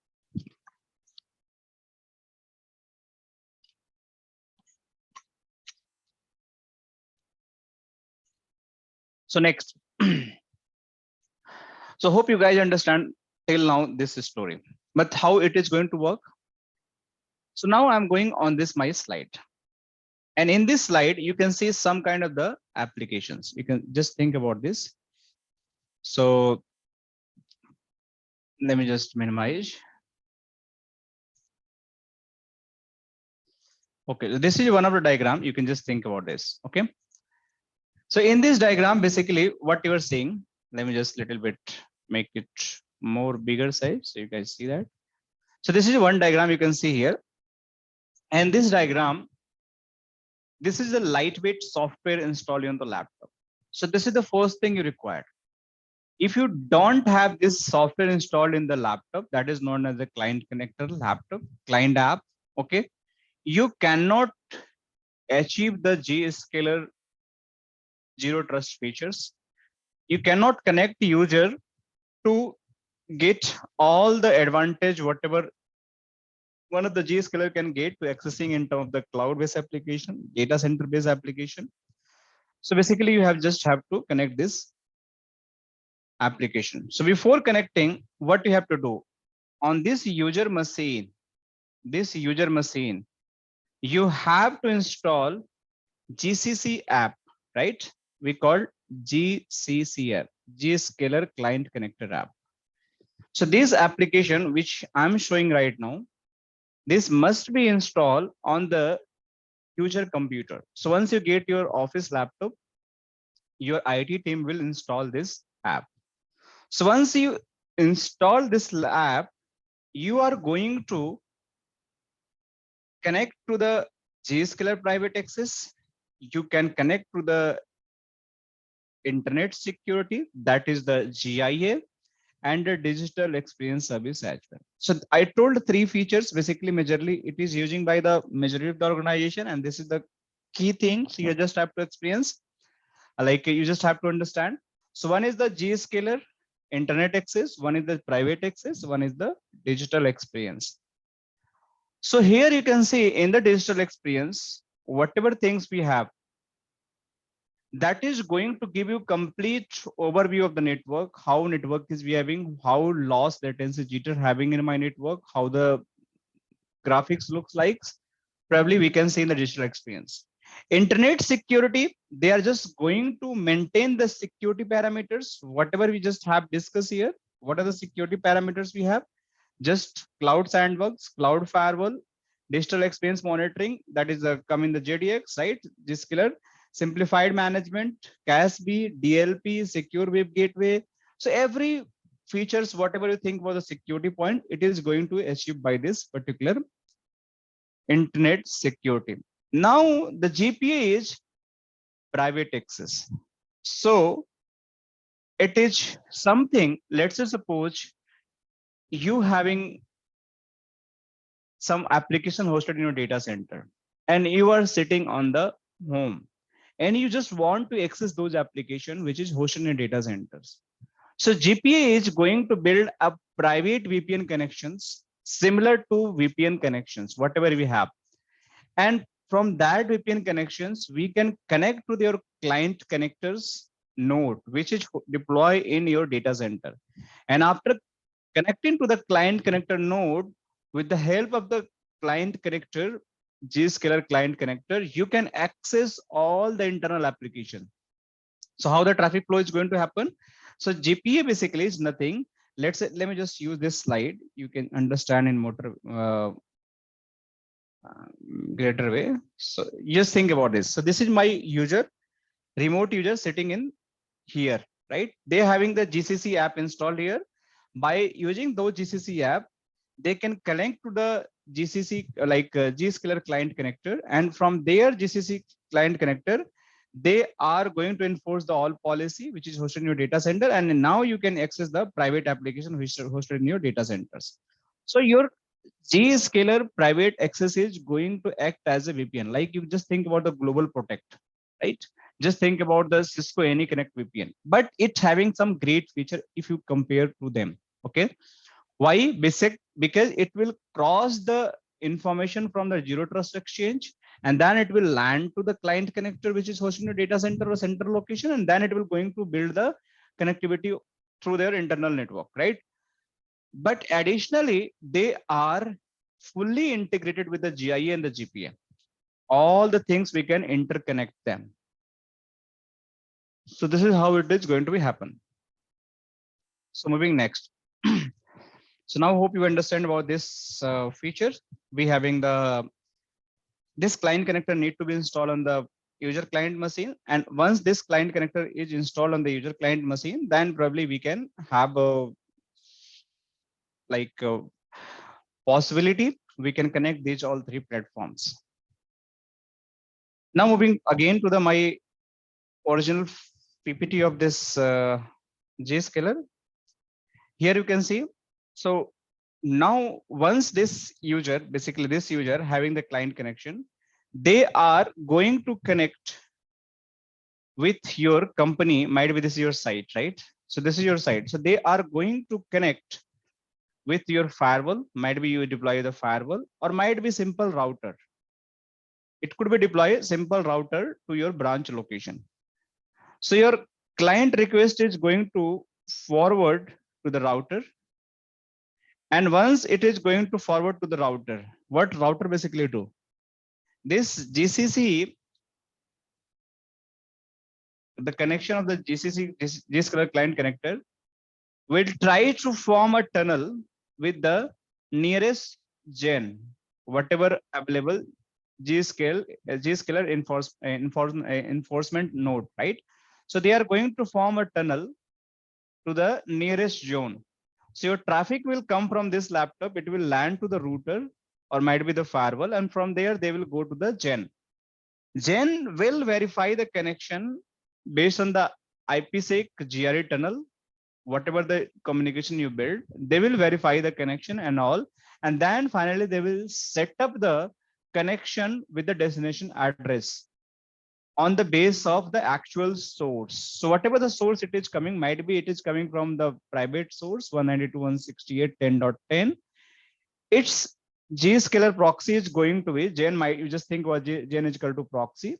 A: So next, so hope you guys understand till now this story, but how it is going to work. So now I'm going on this my slide, and in this slide you can see some kind of the applications. You can just think about this. So let me just minimize. Okay, this is one of the diagram. You can just think about this. Okay. So in this diagram, basically what you are seeing, let me just little bit make it more bigger size so you guys see that. So this is one diagram you can see here. And this diagram, this is a lightweight software installed on the laptop. So this is the first thing you require. If you don't have this software installed in the laptop, that is known as a client connector laptop, client app, okay, you cannot achieve the Zscaler zero trust features. You cannot connect the user to get all the advantage, whatever one of the Zscaler can get to accessing in terms of the cloud-based application, data center-based application. So basically you just have to connect this application. So before connecting, what you have to do on this user machine, you have to install GCC app, right? We call GCCR, Zscaler Client Connector app. So this application, which I'm showing right now, this must be installed on the user computer. So once you get your office laptop, your IT team will install this app. So once you install this app, you are going to connect to the Zscaler private access. You can connect to the internet security, that is the ZIA, and the digital experience service as well. So I told three features, basically majorly it is using by the majority of the organization, and this is the key thing. So you just have to experience, like you just have to understand. So one is the Zscaler internet access, one is the private access, one is the digital experience. So here you can see in the digital experience, whatever things we have, that is going to give you complete overview of the network, how network is behaving, how loss latency jitter having in my network, how the graphics looks like. Probably we can see in the digital experience. Internet security, they are just going to maintain the security parameters, whatever we just have discussed here. What are the security parameters we have? Just cloud sandbox, cloud firewall, digital experience monitoring, that is come in the JDX, right? Zscaler, simplified management, CASB, DLP, secure web gateway. So every features, whatever you think was a security point, it is going to achieve by this particular internet security. Now the GPA is private access. So it is something, let's say suppose you having some application hosted in your data center and you are sitting on the home and you just want to access those applications which is hosted in data centers. So GPA is going to build a private VPN connections similar to VPN connections, whatever we have. And from that VPN connections, we can connect to their client connectors node, which is deployed in your data center. And after connecting to the client connector node, with the help of the client connector, Zscaler client connector, you can access all the internal application. So how the traffic flow is going to happen? So GPA basically is nothing. Let me just use this slide. You can understand in greater way. So just think about this. So this is my user, remote user sitting in here, right? They're having the GCC app installed here. By using those GCC app, they can connect to the GCC Zscaler client connector, and from their GCC client connector, they are going to enforce the all policy which is hosted in your data center, and now you can access the private application which is hosted in your data centers. So your Zscaler private access is going to act as a VPN. Like you just think about the global protect, right? Just think about the Cisco AnyConnect VPN, but it's having some great feature if you compare to them. Okay, why? Because it will cross the information from the zero trust exchange, and then it will land to the client connector which is hosting the data center or central location, and then it will going to build the connectivity through their internal network, right? But additionally, they are fully integrated with the ZIA and the ZPA. All the things we can interconnect them. So this is how it is going to be happen. So moving next. So now hope you understand about this feature. We having this client connector need to be installed on the user client machine, and once this client connector is installed on the user client machine, then probably we can have a possibility we can connect these all three platforms. Now moving again to the my original PPT of this Zscaler. Here you can see. So now once this user, basically this user having the client connection, they are going to connect with your company. Might be this is your site, right? So this is your site. So they are going to connect with your firewall. Might be you deploy the firewall, or might be simple router. It could be deploy simple router to your branch location. So your client request is going to forward to the router. And once it is going to forward to the router, what router basically do? This GCC, the connection of the Zscaler client connector will try to form a tunnel with the nearest gen, whatever available Zscaler enforcement node, right? So they are going to form a tunnel to the nearest zone. So your traffic will come from this laptop, it will land to the router or might be the firewall, and from there they will go to the gen. Gen will verify the connection based on the IPsec GRE tunnel, whatever the communication you build, they will verify the connection and all. And then finally, they will set up the connection with the destination address on the base of the actual source. So whatever the source it is coming, might be it is coming from the private source 192.168.10.10. Its Zscaler proxy is going to be gen. Might you just think about gen is equal to proxy.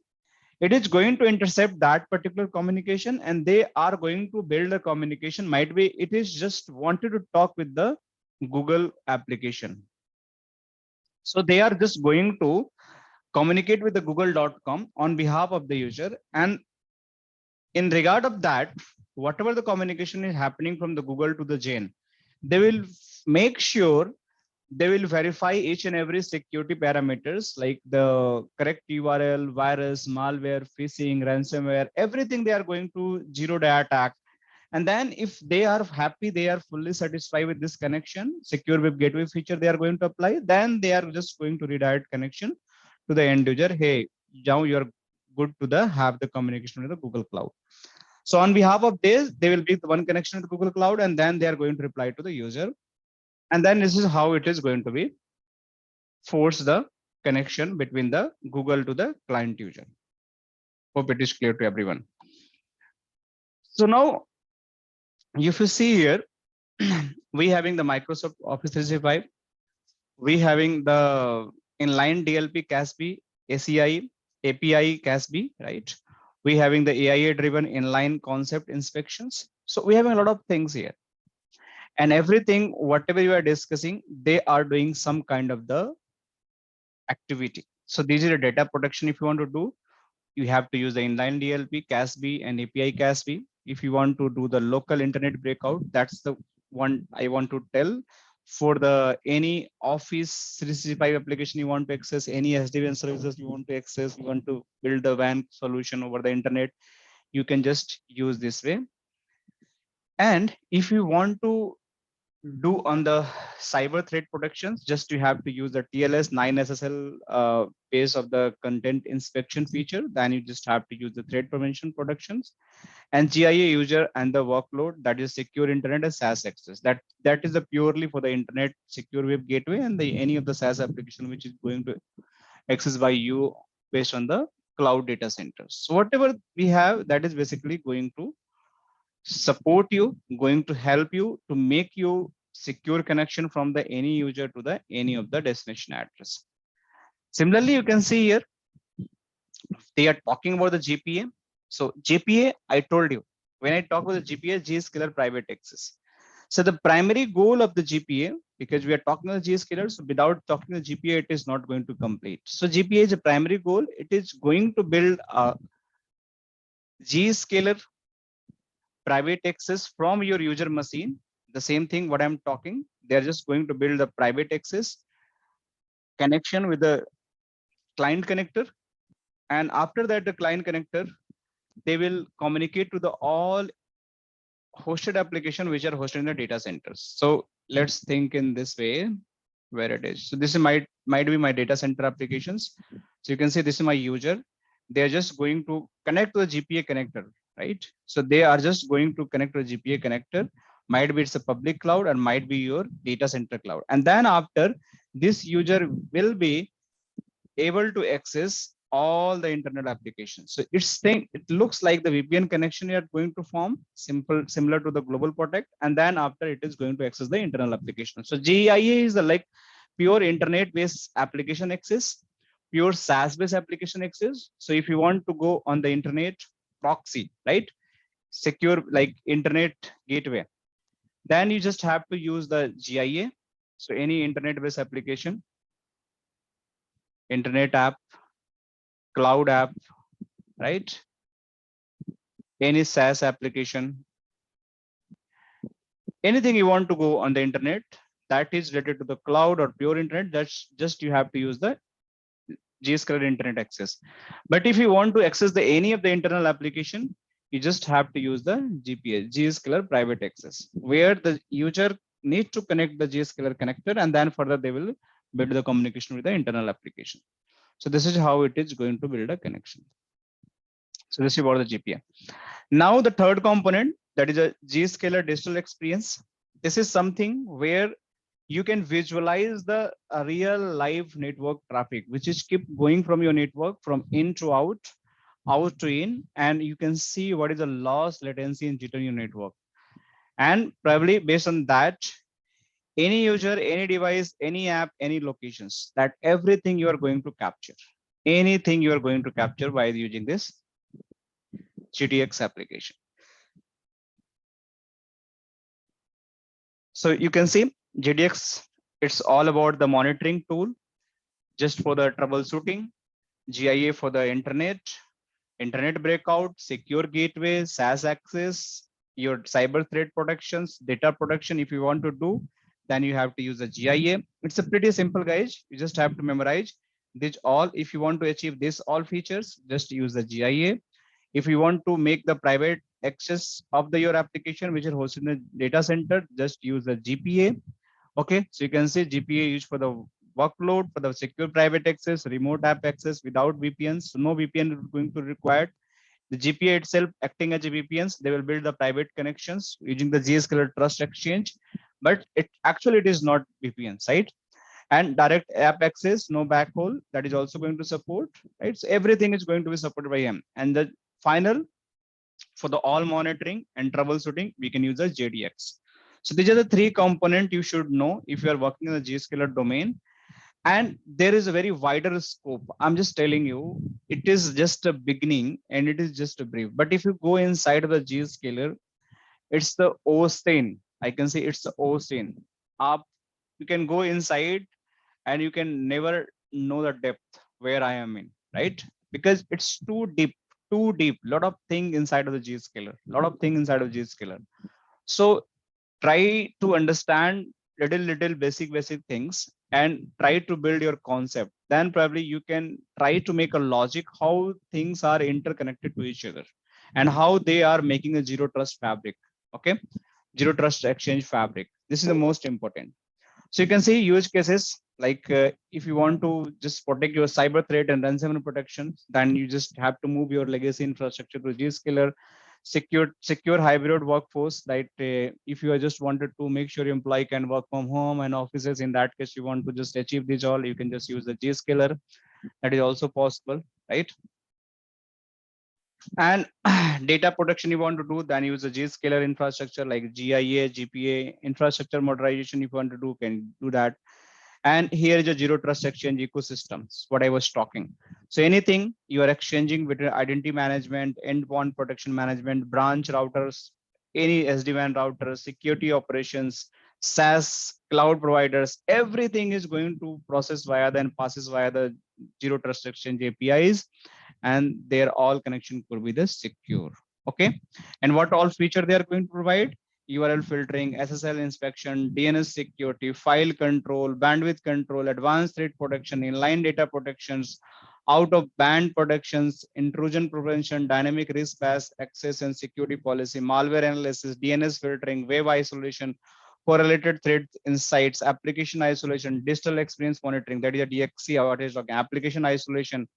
A: It is going to intercept that particular communication, and they are going to build a communication. Might be it is just wanted to talk with the Google application. So they are just going to communicate with the google.com on behalf of the user. And in regard of that, whatever the communication is happening from the Google to the Gen, they will make sure they will verify each and every security parameters like the correct URL, virus, malware, phishing, ransomware, everything they are going to zero-day attack. And then if they are happy, they are fully satisfied with this connection, secure web gateway feature they are going to apply, then they are just going to redirect connection to the end user. Hey, now you're good to have the communication with the Google Cloud. So on behalf of this, they will be the one connection to Google Cloud, and then they are going to reply to the user. And then this is how it is going to be force the connection between the Google to the client user. Hope it is clear to everyone. So now, if you see here, we having the Microsoft Office 365, we having the inline DLP CASB, ACI, API CASB, right? We having the AIA driven inline concept inspections. So we having a lot of things here. And everything, whatever you are discussing, they are doing some kind of the activity. So this is a data protection. If you want to do, you have to use the inline DLP, CASB, and API CASB. If you want to do the local internet breakout, that's the one I want to tell. For the any Office 365 application you want to access, any SDWAN services you want to access, you want to build the WAN solution over the internet, you can just use this way. And if you want to do on the cyber threat protections, just you have to use the TLS 9 SSL base of the content inspection feature. Then you just have to use the threat prevention protections and GIA user and the workload, that is secure internet and SaaS access. That is a purely for the internet secure web gateway and the any of the SaaS application which is going to access by you based on the cloud data centers. So whatever we have, that is basically going to support you, going to help you to make you secure connection from the any user to the any of the destination address. Similarly, you can see here, they are talking about the GPA. So GPA, I told you, when I talk about the GPA, Zscaler private access. So the primary goal of the GPA, because we are talking about Zscaler, so without talking the GPA, it is not going to complete. So GPA is a primary goal. It is going to build a Zscaler private access from your user machine. The same thing what I'm talking, they're just going to build a private access connection with the client connector. And after that, the client connector, they will communicate to the all hosted application which are hosted in the data centers. So let's think in this way where it is. So this is might be my data center applications. So you can see this is my user. They're just going to connect to the GPA connector, right? So they are just going to connect to the GPA connector. Might be it's a public cloud and might be your data center cloud. And then after, this user will be able to access all the internal applications. So it looks like the VPN connection you are going to form, similar to the global protect, and then after it is going to access the internal application. So GIA is the like pure internet based application access, pure SaaS based application access. So if you want to go on the internet proxy, right, secure like internet gateway, then you just have to use the GIA. So any internet based application, internet app, cloud app, right? Any SaaS application, anything you want to go on the internet that is related to the cloud or pure internet, that's just you have to use the Zscaler internet access. But if you want to access the any of the internal application, you just have to use the GPA, Zscaler private access, where the user need to connect the Zscaler connector, and then further they will build the communication with the internal application. So this is how it is going to build a connection. So this is about the GPA. Now the third component, that is a Zscaler digital experience. This is something where you can visualize the real live network traffic, which is keep going from your network from in to out to in, and you can see what is the loss, latency, and jitter in your network. And probably based on that, any user, any device, any app, any locations, that everything you are going to capture, anything you are going to capture by using this GTX application. So you can see GDX, it's all about the monitoring tool, just for the troubleshooting, GIA for the internet breakout, secure gateway, SaaS access, your cyber threat protections, data protection. If you want to do, then you have to use the GIA. It's a pretty simple, guys. You just have to memorize this all. If you want to achieve this all features, just use the GIA. If you want to make the private access of your application which is hosted in the data center, just use the GPA. Okay, so you can see GPA used for the workload, for the secure private access, remote app access without VPNs. So no VPN is going to be required. The GPA itself acting as a VPNs, they will build the private connections using the Zscaler Trust Exchange, but it is not VPNs, right? And direct app access, no backhaul, that is also going to support, right? So everything is going to be supported by him. And the final, for the all monitoring and troubleshooting, we can use the JDX. So these are the three components you should know if you are working in the Zscaler domain. And there is a very wider scope. I'm just telling you, it is just a beginning and it is just a brief. But if you go inside of the Zscaler, it's the ocean. I can say it's the ocean. Up, you can go inside and you can never know the depth where I am in, right? Because it's too deep, too deep. Lot of thing inside of the Zscaler, lot of thing inside of Zscaler. So try to understand little basic things and try to build your concept. Then probably you can try to make a logic how things are interconnected to each other and how they are making a zero trust fabric. Okay, zero trust exchange fabric. This is the most important. So you can see use cases like if you want to just protect your cyber threat and ransomware protection, then you just have to move your legacy infrastructure to Zscaler. Secure hybrid workforce, like if you just wanted to make sure your employee can work from home and offices, in that case you want to just achieve this all, you can just use the Zscaler. That is also possible, right? And data protection you want to do, then use the Zscaler infrastructure like ZIA, ZPA, infrastructure modernization if you want to do, can do that. And here is a zero trust exchange ecosystems, what I was talking. So anything you are exchanging between identity management, endpoint protection management, branch routers, any SD-WAN routers, security operations, SaaS, cloud providers, everything is going to process via the and passes via the zero trust exchange APIs, and their all connection could be the secure. Okay, and what all feature they are going to provide? URL filtering, SSL inspection, DNS security, file control, bandwidth control, advanced threat protection, inline data protections, out of band protections, intrusion prevention, dynamic risk based access and security policy, malware analysis, DNS filtering, web isolation, correlated threat insights, application isolation, digital experience monitoring, that is a DXC, what is talking, application isolation,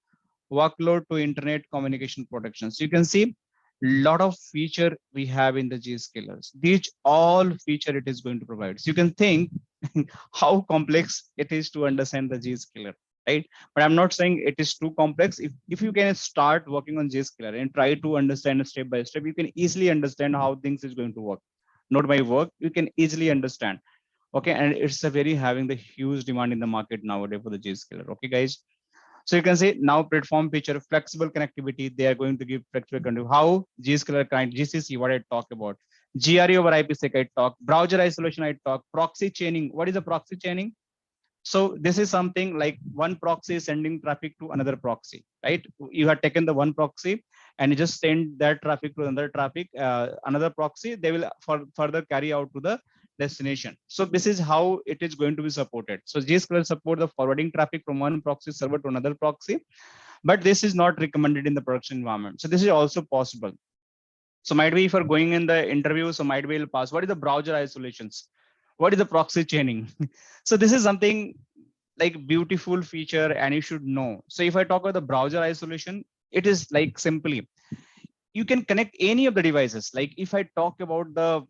A: workload to internet communication protection. So you can see lot of feature we have in the Zscalers. These all feature it is going to provide. So you can think how complex it is to understand the Zscaler, right? But I'm not saying it is too complex. If you can start working on Zscaler and try to understand step by step, you can easily understand how things is going to work. Not by work, you can easily understand. Okay, and it's a very having the huge demand in the market nowadays for the Zscaler. Okay, guys. So you can say now platform feature, flexible connectivity. They are going to give flexible connectivity. How Zscaler kind GCC, what I talked about. GRE over IPsec, I talk. Browser isolation, I talk. Proxy chaining. What is the proxy chaining? So this is something like one proxy is sending traffic to another proxy, right? You have taken the one proxy and you just send that traffic to another proxy. They will further carry out to the destination. So this is how it is going to be supported. So Zscaler support the forwarding traffic from one proxy server to another proxy, but this is not recommended in the production environment. So this is also possible. So might be if you're going in the interview, so might be it'll pass. What is the browser isolations? What is the proxy chaining? So this is something like beautiful feature and you should know. So if I talk about the browser isolation, it is like simply, you can connect any of the devices. Like if I talk about the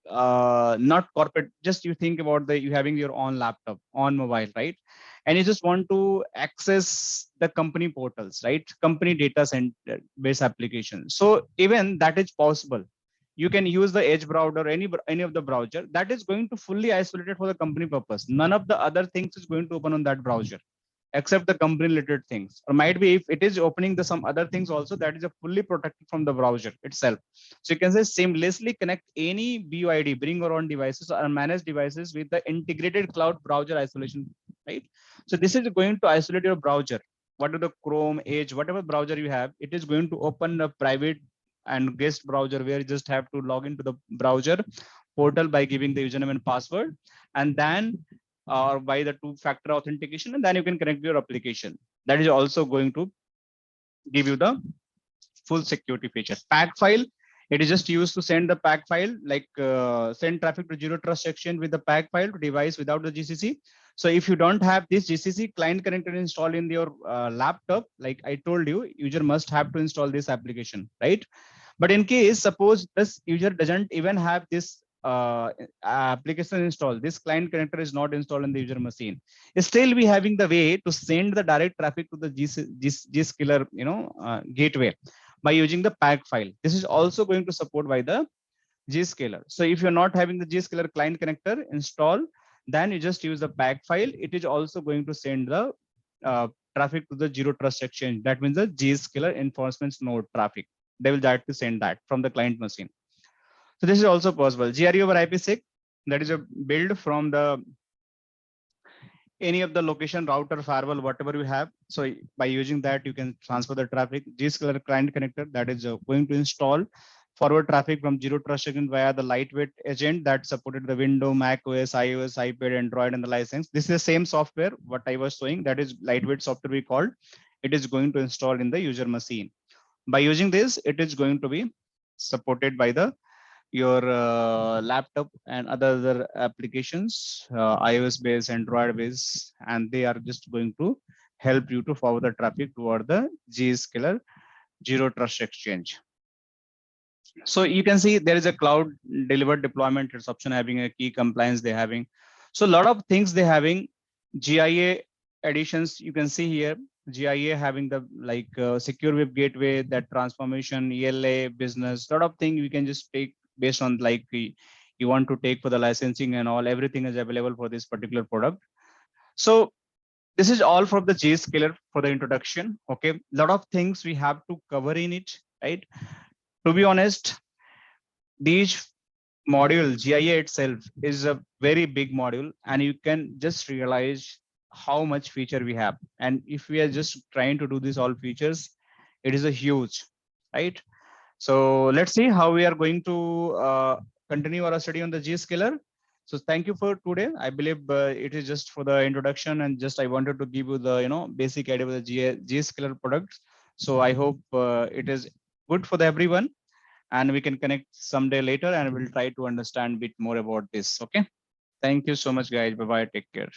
A: not corporate, just you think about you having your own laptop on mobile, right? And you just want to access the company portals, right? Company data center based application. So even that is possible. You can use the Edge browser or any of the browser that is going to fully isolate it for the company purpose. None of the other things is going to open on that browser except the company related things, or might be if it is opening the some other things also, that is a fully protected from the browser itself. So you can say seamlessly connect any BYD, bring your own devices or manage devices with the integrated cloud browser isolation, right? So this is going to isolate your browser, whatever the Chrome, Edge, whatever browser you have, it is going to open a private and guest browser where you just have to log into the browser portal by giving the username and password, and then or by the two-factor authentication, and then you can connect your application. That is also going to give you the full security feature. Pack file, It is just used to send the pack file, like send traffic to zero trust exchange with the pack file to device without the GCC. So if you don't have this GCC client connector installed in your laptop, like I told you, user must have to install this application, right? But in case, suppose this user doesn't even have this application installed, this client connector is not installed in the user machine, still we having the way to send the direct traffic to the Zscaler, gateway by using the pack file. This is also going to support by the Zscaler. So if you're not having the Zscaler client connector installed, then you just use the pack file. It is also going to send the traffic to the zero trust exchange. That means the Zscaler enforcement node traffic. They will directly send that from the client machine. So this is also possible. GRE over IPsec, that is a build from the any of the location router firewall, whatever you have. So by using that, you can transfer the traffic. Zscaler client connector, that is going to install forward traffic from zero trust again via the lightweight agent that supported the Windows, Mac OS, iOS, iPad, Android, and the license. This is the same software what I was showing. That is lightweight software we called. It is going to install in the user machine. By using this, it is going to be supported by the your laptop and other applications, iOS based, Android based, and they are just going to help you to forward the traffic toward the Zscaler zero trust exchange. So you can see there is a cloud delivered deployment. It's option having a key compliance they're having. So a lot of things they're having. GIA additions you can see here. GIA having the like secure web gateway, that transformation, ELA business, lot of things we can just take based on like you want to take for the licensing and all. Everything is available for this particular product. So this is all from the Zscaler for the introduction. Okay, lot of things we have to cover in it, right? To be honest, these module GIA itself is a very big module, and you can just realize how much feature we have. And if we are just trying to do these all features, it is a huge, right? So let's see how we are going to continue our study on the Zscaler. So thank you for today. I believe it is just for the introduction, and just I wanted to give you the basic idea of the Zscaler products. So I hope it is good for the everyone, and we can connect someday later, and we'll try to understand a bit more about this. Okay. Thank you so much, guys. Bye bye. Take care.